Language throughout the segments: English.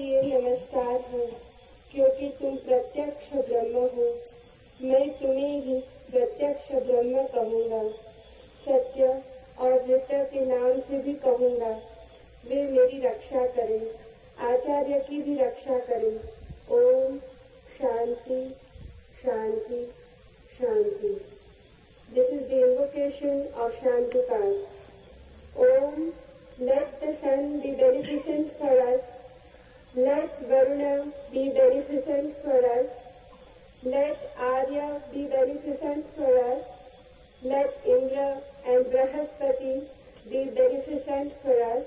लिए नमस्कार है, क्योंकि तुम प्रत्यक्ष ब्रह्म हो। मैं तुम्हें ही प्रत्यक्ष ब्रह्म कहूँगा, सत्य और ऋत के नाम से भी कहूँगा। वे मेरी रक्षा करें, आचार्य की भी रक्षा करें। ओम शांति शांति शांति। This is the invocation of Shantipas. Om, let the sun be beneficent for us. Let Varuna be beneficent for us. Let Arya be beneficent for us. Let Indra and Brahaspati be beneficent for us.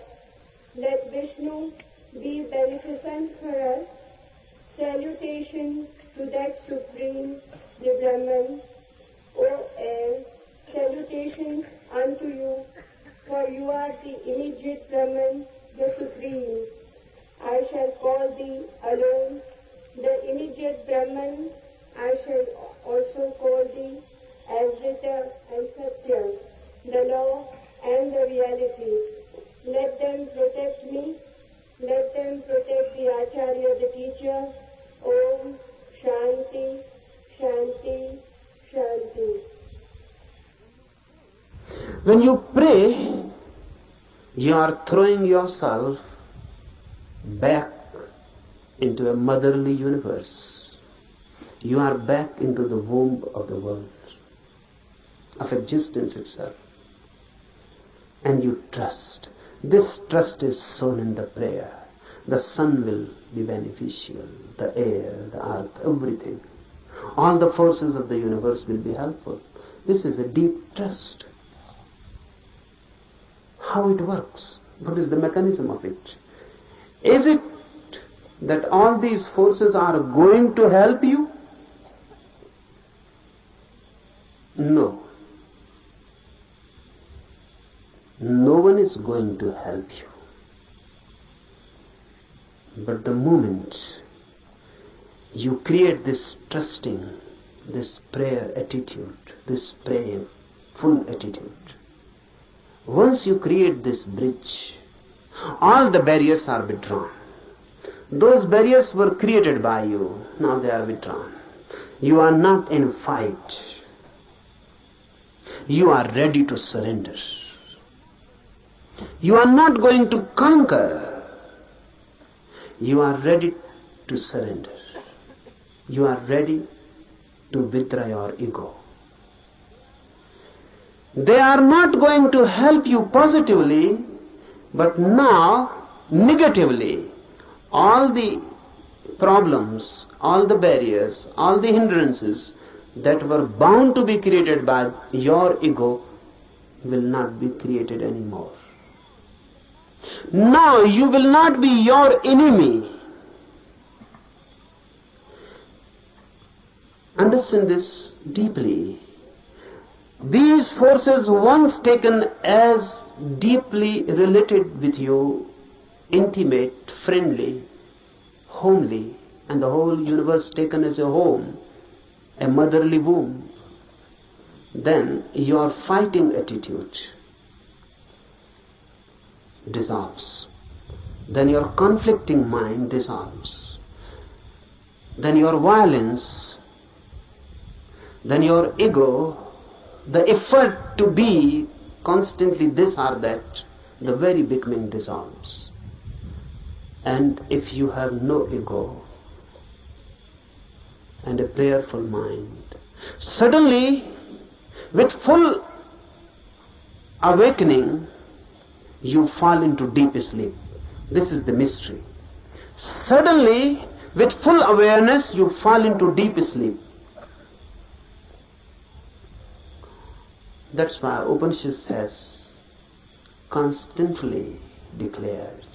Let Vishnu be beneficent for us. Salutation to that Supreme, the Brahman. O air, salutations unto you, for you are the immediate Brahman, the Supreme. I shall call thee alone, the immediate Brahman. I shall also call thee as Rita and Satya, the law and the reality. Let them protect me. Let them protect the Acharya, the teacher. Om Shanti Shanti Shanti. When you pray, you are throwing yourself back into a motherly universe. You are back into the womb of the world, of existence itself. And you trust. This trust is sown in the prayer. The sun will be beneficial, the air, the earth, everything. All the forces of the universe will be helpful. This is a deep trust. How it works? What is the mechanism of it? Is it that all these forces are going to help you? No. No one is going to help you. But the moment you create this trusting, this prayer attitude, this prayerful attitude, once you create this bridge, all the barriers are withdrawn. Those barriers were created by you, now they are withdrawn. You are not in a fight. You are ready to surrender. You are not going to conquer. You are ready to surrender. You are ready to withdraw your ego. They are not going to help you positively, but now negatively. All the problems, all the barriers, all the hindrances that were bound to be created by your ego will not be created anymore. Now you will not be your enemy. Understand this deeply. These forces, once taken as deeply related with you, intimate, friendly, homely, and the whole universe taken as a home, a motherly womb, then your fighting attitude dissolves. Then your conflicting mind dissolves. Then your violence, then your ego, the effort to be constantly this or that, the very beginning dissolves. And if you have no ego and a prayerful mind, suddenly, with full awakening, you fall into deep sleep. This is the mystery. Suddenly, with full awareness, you fall into deep sleep. That's why Upanishad has constantly declared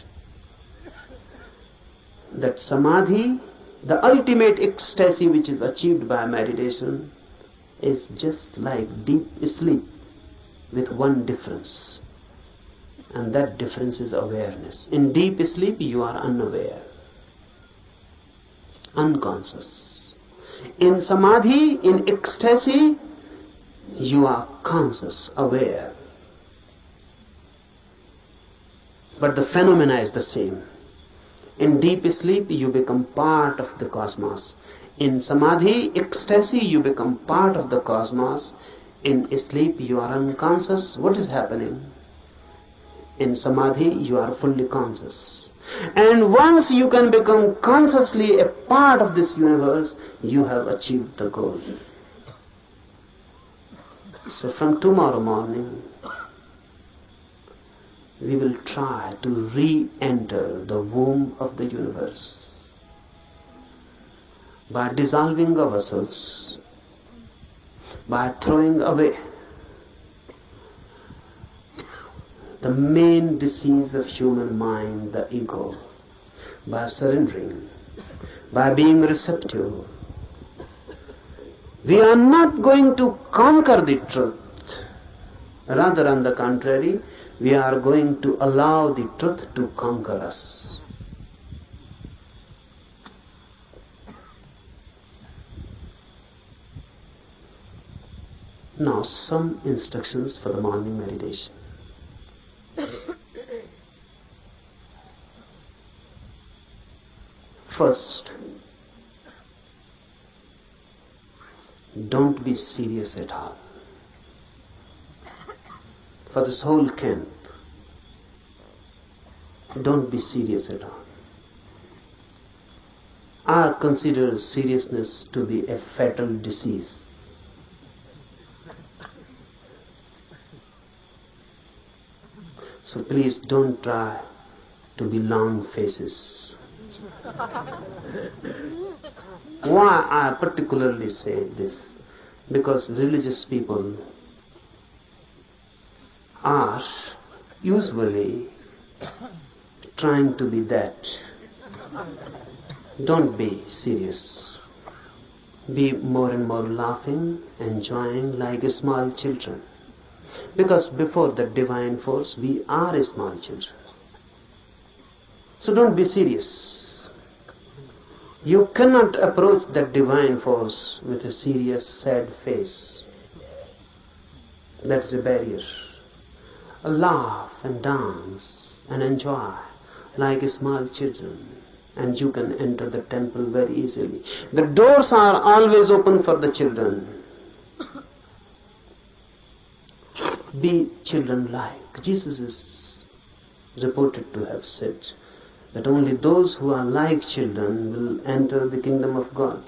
that samadhi, the ultimate ecstasy which is achieved by meditation, is just like deep sleep with one difference. And that difference is awareness. In deep sleep you are unaware, unconscious. In samadhi, in ecstasy, you are conscious, aware. But the phenomena is the same. In deep sleep, you become part of the cosmos. In samadhi, ecstasy, you become part of the cosmos. In sleep, you are unconscious. What is happening? In samadhi, you are fully conscious. And once you can become consciously a part of this universe, you have achieved the goal. So from tomorrow morning, we will try to re-enter the womb of the universe by dissolving ourselves, by throwing away the main disease of human mind, the ego, by surrendering, by being receptive. We are not going to conquer the truth. Rather, on the contrary, we are going to allow the truth to conquer us. Now, some instructions for the morning meditation. First, don't be serious at all. For this whole camp, don't be serious at all. I consider seriousness to be a fatal disease. So please don't try to be long faces. Why I particularly say this? Because religious people are usually trying to be that. Don't be serious. Be more and more laughing, enjoying like small children. Because before the divine force, we are small children. So don't be serious. You cannot approach that divine force with a serious, sad face. That's a barrier. Laugh and dance and enjoy like small children, and you can enter the temple very easily. The doors are always open for the children. Be children-like. Jesus is reported to have said that only those who are like children will enter the kingdom of God.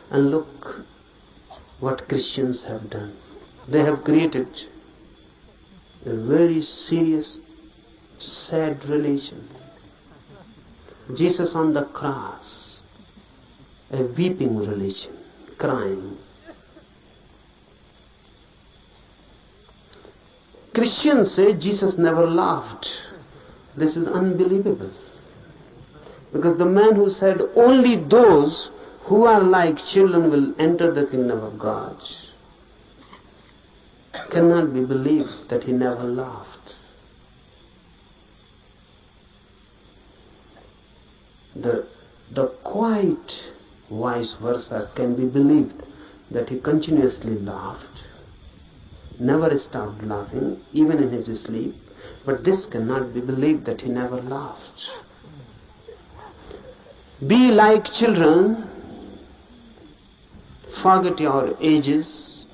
And look what Christians have done. They have created a very serious, sad religion. Jesus on the cross, a weeping religion, crying. Christians say Jesus never laughed. This is unbelievable. Because the man who said only those who are like children will enter the kingdom of God cannot be believed that he never laughed. The quite vice versa can be believed, that he continuously laughed, never stopped laughing, even in his sleep, but this cannot be believed that he never laughed. Be like children, forget your ages,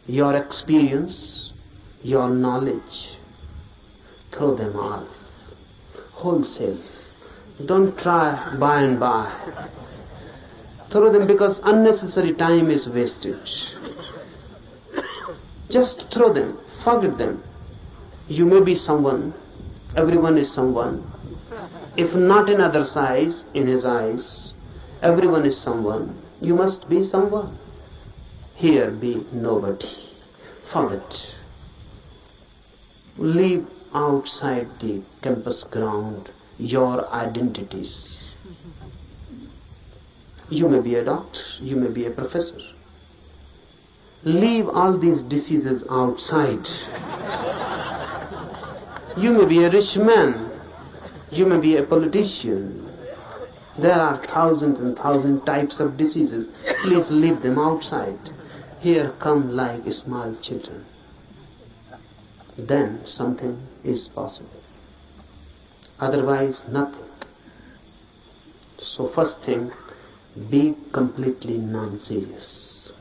your experience, your knowledge, throw them all, wholesale. Don't try by and by. Throw them, because unnecessary time is wasted. Just throw them, forget them. You may be someone, everyone is someone. If not in others' eyes, in his eyes, everyone is someone. You must be someone. Here be nobody. Forget. Leave outside the campus ground your identities. You may be a doctor, you may be a professor. Leave all these diseases outside. You may be a rich man, you may be a politician. There are thousands and thousands types of diseases. Please leave them outside. Here come like small children. Then something is possible. Otherwise, nothing. So first thing, be completely non-serious.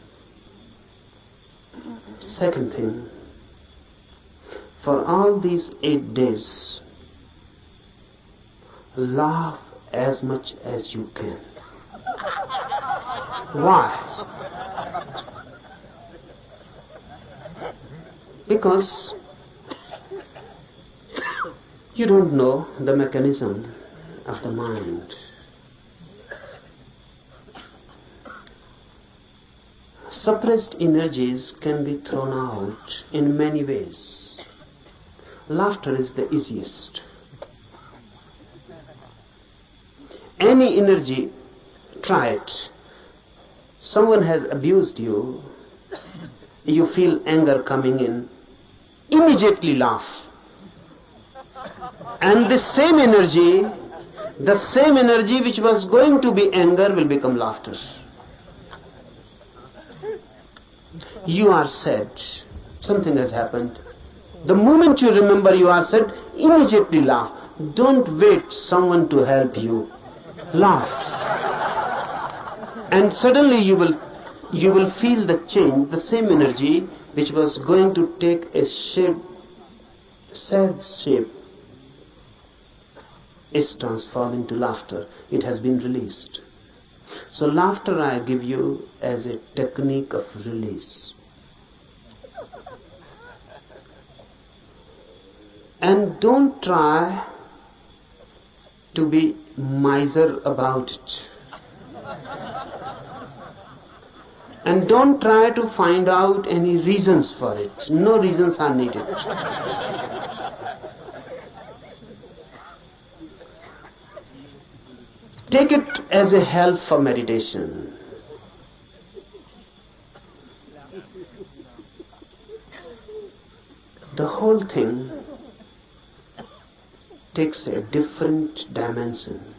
Second thing, for all these 8 days, laugh as much as you can. Why? Because you don't know the mechanism of the mind. Suppressed energies can be thrown out in many ways. Laughter is the easiest. Any energy, try it. Someone has abused you, you feel anger coming in, immediately laugh. And the same energy which was going to be anger will become laughter. You are sad, something has happened. The moment you remember you are sad, immediately laugh. Don't wait someone to help you. Laugh. And suddenly you will feel the change, the same energy which was going to take a shape, sad shape, is transformed into laughter. It has been released. So laughter I give you as a technique of release. And don't try to be miser about it. And don't try to find out any reasons for it. No reasons are needed. Take it as a help for meditation. The whole thing takes a different dimension.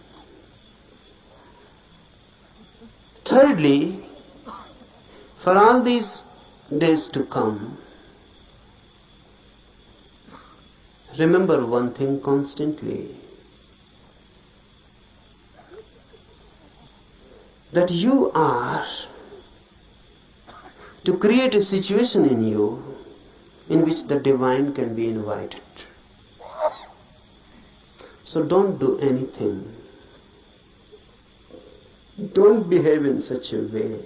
Thirdly, for all these days to come, remember one thing constantly, that you are to create a situation in you in which the divine can be invited. So don't do anything. Don't behave in such a way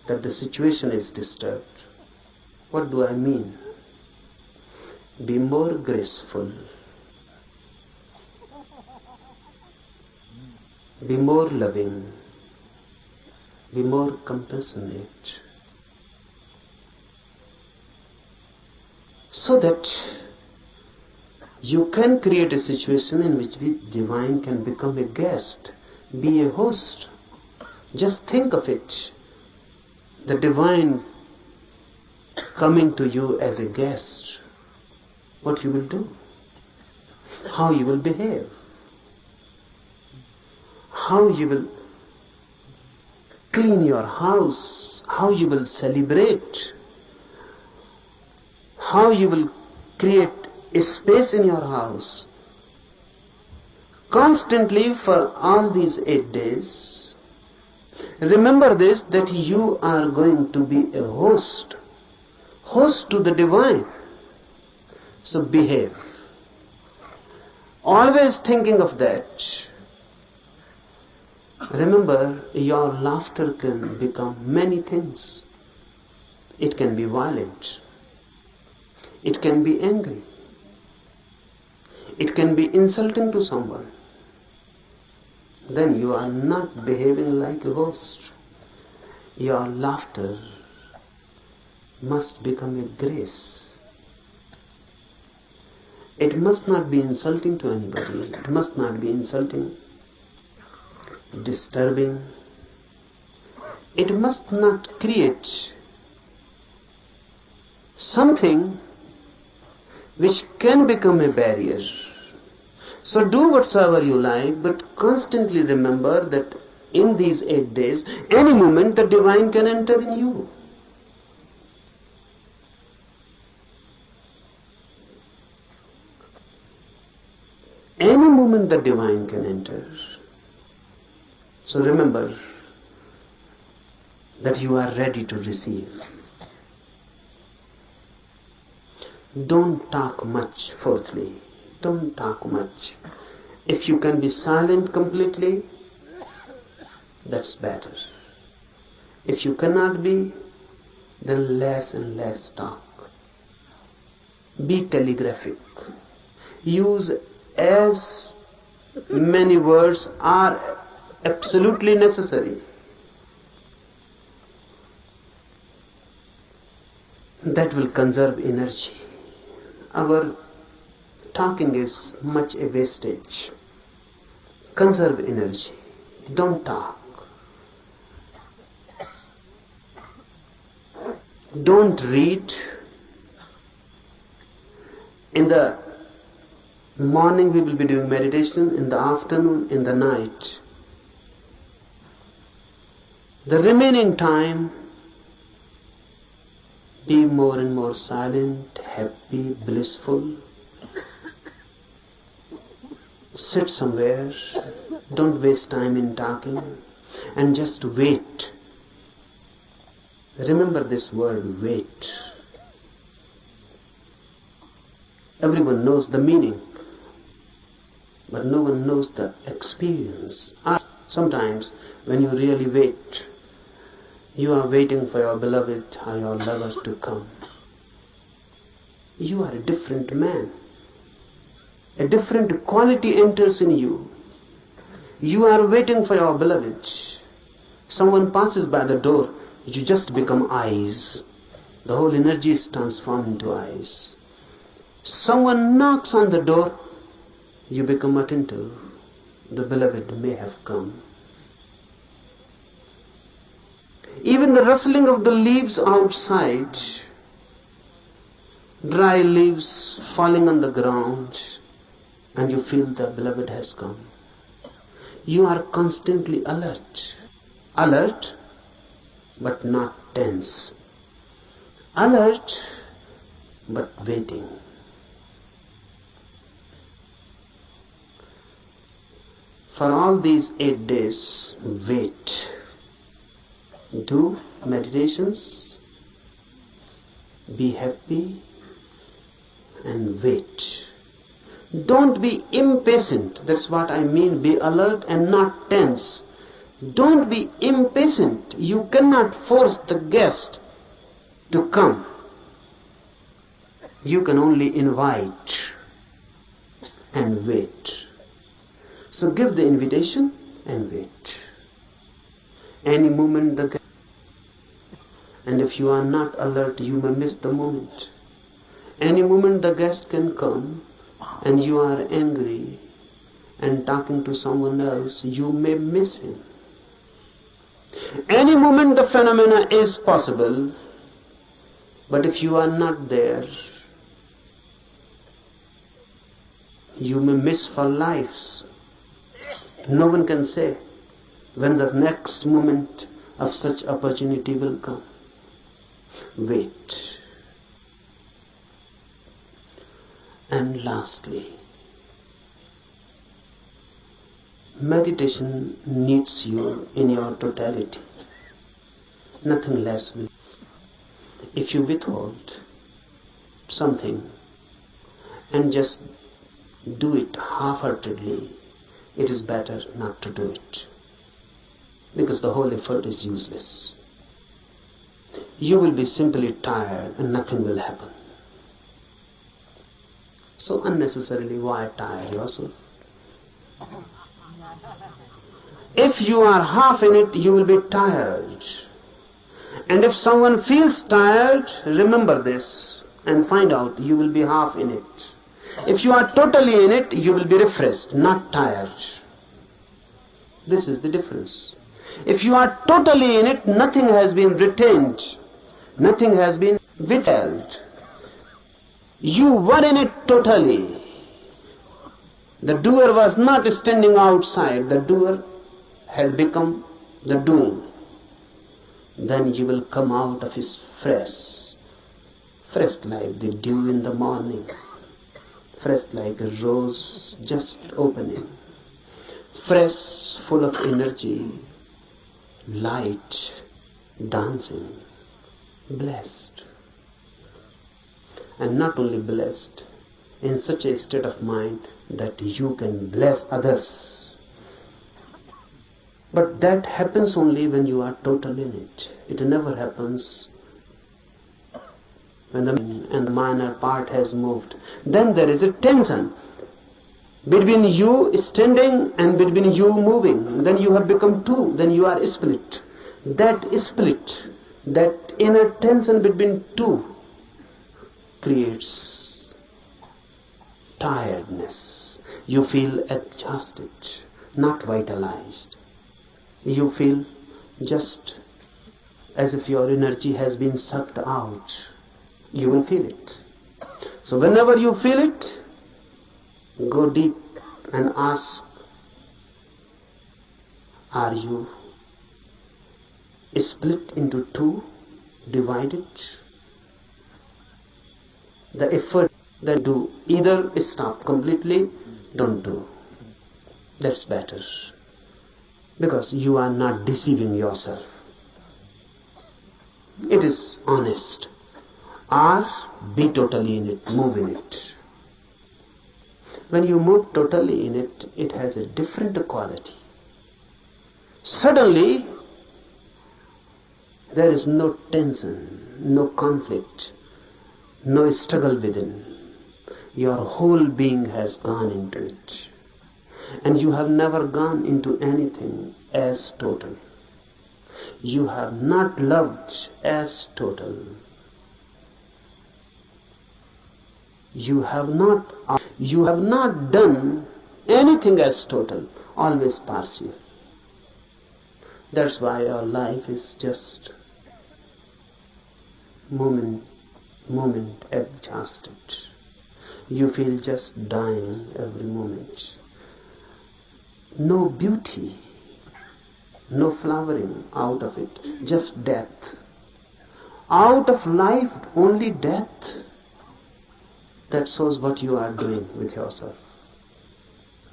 that the situation is disturbed. What do I mean? Be more graceful. Be more loving. Be more compassionate. So that you can create a situation in which the divine can become a guest, be a host. Just think of it. The divine coming to you as a guest. What you will do? How you will behave? How you will clean your house? How you will celebrate? How you will create a space in your house? Constantly for all these 8 days, remember this, that you are going to be a host to the divine. So behave. Always thinking of that. Remember, your laughter can become many things. It can be violent. It can be angry. It can be insulting to someone. Then you are not behaving like a host. Your laughter must become a grace. It must not be insulting to anybody. It must not be insulting, disturbing. It must not create something which can become a barrier. So do whatsoever you like, but constantly remember that in these 8 days, any moment the divine can enter in you. Any moment the divine can enter. So remember that you are ready to receive. Don't talk much, fourthly. Don't talk much. If you can be silent completely, that's better. If you cannot be, then less and less talk. Be telegraphic. Use as many words are absolutely necessary. That will conserve energy. Our talking is much a wastage. Conserve energy. Don't talk. Don't read. In the morning we will be doing meditation, in the afternoon, in the night. The remaining time, be more and more silent, happy, blissful. Sit somewhere, don't waste time in talking, and just wait. Remember this word, wait. Everyone knows the meaning, but no one knows the experience. Sometimes when you really wait, you are waiting for your beloved or your lover to come. You are a different man. A different quality enters in you. You are waiting for your beloved. Someone passes by the door, you just become eyes. The whole energy is transformed into eyes. Someone knocks on the door, you become attentive. The beloved may have come. Even the rustling of the leaves outside, dry leaves falling on the ground, and you feel the beloved has come. You are constantly alert. Alert, but not tense. Alert, but waiting. For all these 8 days, wait. Do meditations, be happy, and wait. Don't be impatient. That's what I mean. Be alert and not tense. Don't be impatient. You cannot force the guest to come. You can only invite and wait. So give the invitation and wait. Any moment the guest, and if you are not alert, you may miss the moment. Any moment the guest can come, and you are angry and talking to someone else, you may miss him. Any moment the phenomena is possible, but if you are not there, you may miss for lives. No one can say when the next moment of such opportunity will come. Wait. And lastly, meditation needs you in your totality, nothing less. If you withhold something and just do it half-heartedly, it is better not to do it, because the whole effort is useless. You will be simply tired and nothing will happen. So unnecessarily, why tire yourself? If you are half in it, you will be tired. And if someone feels tired, remember this and find out you will be half in it. If you are totally in it, you will be refreshed, not tired. This is the difference. If you are totally in it, nothing has been retained, nothing has been withheld. You were in it totally. The doer was not standing outside, the doer had become the doing. Then you will come out of his fresh like the dew in the morning, fresh like a rose just opening, fresh, full of energy, light, dancing, blessed. And not only blessed, in such a state of mind that you can bless others. But that happens only when you are total in it. It never happens when the minor part has moved. Then there is a tension between you standing and between you moving. Then you have become two. Then you are split. That split, that inner tension between two creates tiredness. You feel exhausted, not vitalized. You feel just as if your energy has been sucked out. You will feel it. So whenever you feel it, go deep and ask, are you split into two, divided? The effort that do, either stop completely, don't do. That's better. Because you are not deceiving yourself. It is honest. Or be totally in it, move in it. When you move totally in it, it has a different quality. Suddenly, there is no tension, no conflict, no struggle within. Your whole being has gone into it. And you have never gone into anything as total. You have not loved as total. You have not done anything as total, always partial. That's why your life is just moment exhausted. You feel just dying every moment. No beauty, no flowering out of it, just death. Out of life, only death. That shows what you are doing with yourself.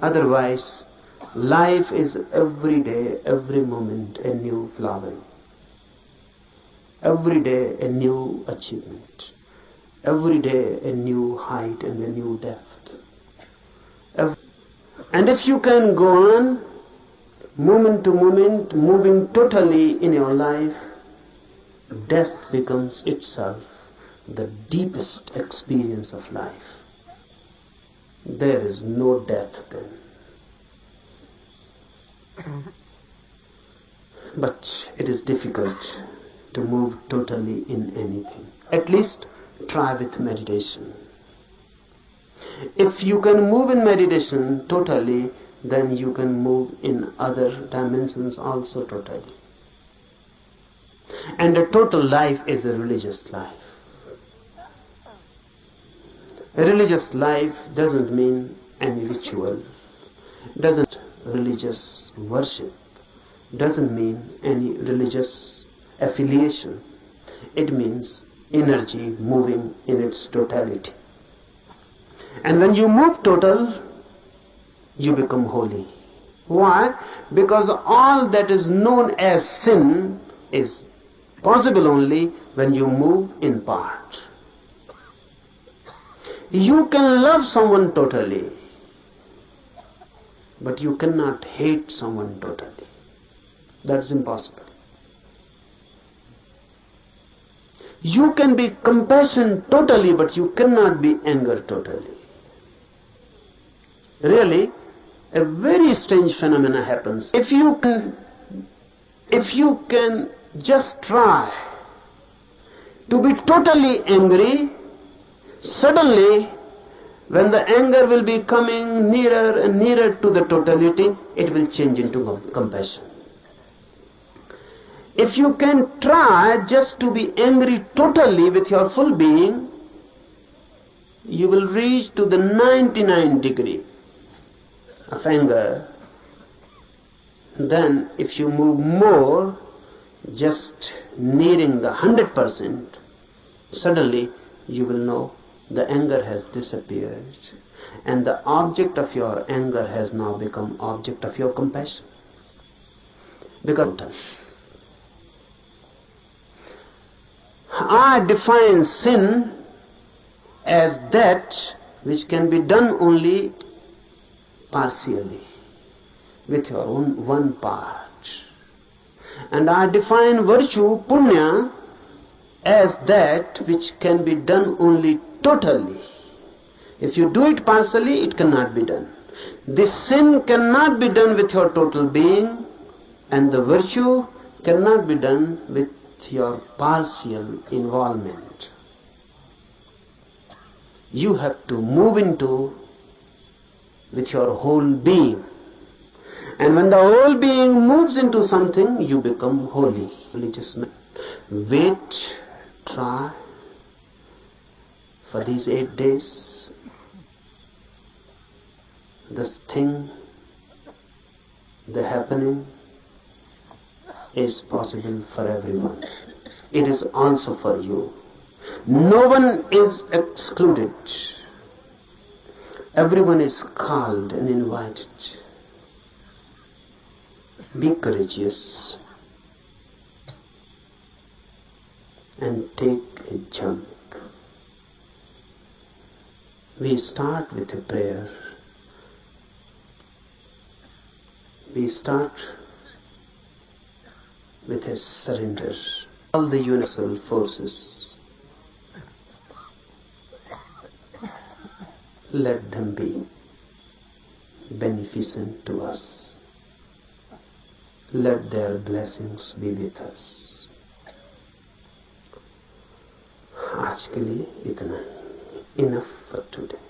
Otherwise, life is every day, every moment a new flowering. Every day a new achievement. Every day a new height and a new depth. And if you can go on, moment to moment, moving totally in your life, death becomes itself the deepest experience of life. There is no death then. But it is difficult to move totally in anything. At least try with meditation. If you can move in meditation totally, then you can move in other dimensions also totally. And a total life is a religious life. A religious life doesn't mean any ritual, doesn't religious worship, doesn't mean any religious affiliation. It means energy moving in its totality. And when you move total, you become holy. Why? Because all that is known as sin is possible only when you move in part. You can love someone totally, but you cannot hate someone totally. That's impossible. You can be compassion totally, but you cannot be anger totally. Really, a very strange phenomena happens. If you can just try to be totally angry, suddenly when the anger will be coming nearer and nearer to the totality, it will change into compassion. If you can try just to be angry totally with your full being, you will reach to the 99 degree of anger. Then if you move more, just nearing the 100%, suddenly you will know the anger has disappeared, and the object of your anger has now become object of your compassion. Because I define sin as that which can be done only partially, with your own one part. And I define virtue, punya, as that which can be done only totally. If you do it partially, it cannot be done. This sin cannot be done with your total being, and the virtue cannot be done with your partial involvement. You have to move into with your whole being. And when the whole being moves into something, you become holy. Religious man. Wait, try for these 8 days. This thing, the happening, is possible for everyone. It is also for you. No one is excluded. Everyone is called and invited. Be courageous and take a jump. We start with a prayer. We start with a surrender. All the universal forces, let them be beneficent to us. Let their blessings be with us. आज के लिए इतना, enough for today.